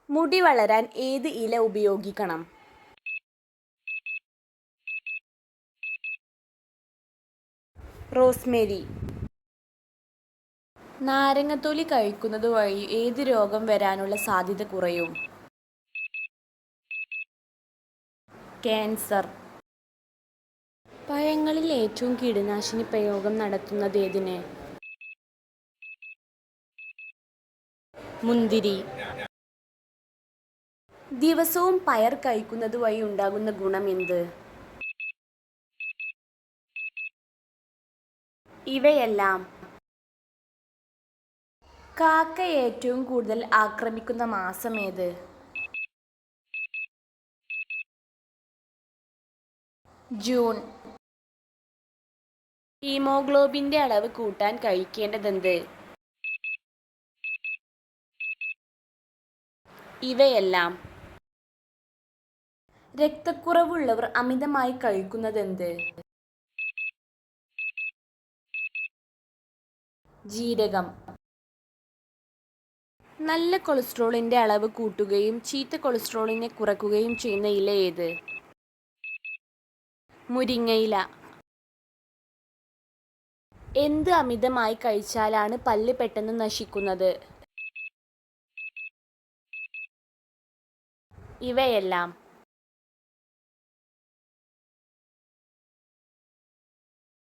മുടി വളരാൻ ഏത് ഇല ഉപയോഗിക്കണം? റോസ്മേരി. നാരങ്ങത്തൊലി കഴിക്കുന്നത് വഴി ഏത് രോഗം വരാനുള്ള സാധ്യത കുറയും? ക്യാൻസർ. പഴങ്ങളിൽ ഏറ്റവും കീടനാശിനി പ്രയോഗം നടത്തുന്നത് ഏതിന്? മുന്തിരി. ദിവസവും പയർ കഴിക്കുന്നത് വഴി ഉണ്ടാകുന്ന ഗുണം എന്ത്? ഇവയെല്ലാം. കാക്ക ഏറ്റവും കൂടുതൽ ആക്രമിക്കുന്ന മാസം ഏത്? ജൂൺ. ഹീമോഗ്ലോബിന്റെ അളവ് കൂട്ടാൻ കഴിക്കേണ്ടതെന്ത്? ഇവയെല്ലാം. രക്തക്കുറവുള്ളവർ അമിതമായി കഴിക്കുന്നതെന്ത്? ജീരകം. നല്ല കൊളസ്ട്രോളിന്റെ അളവ് കൂട്ടുകയും ചീത്ത കൊളസ്ട്രോളിനെ കുറയ്ക്കുകയും ചെയ്യുന്ന ഇല ഏത്? മുരിങ്ങയില. എന്ത് അമിതമായി കഴിച്ചാലാണ് പല്ല് പെട്ടെന്ന് നശിക്കുന്നത്? ഇവയെല്ലാം.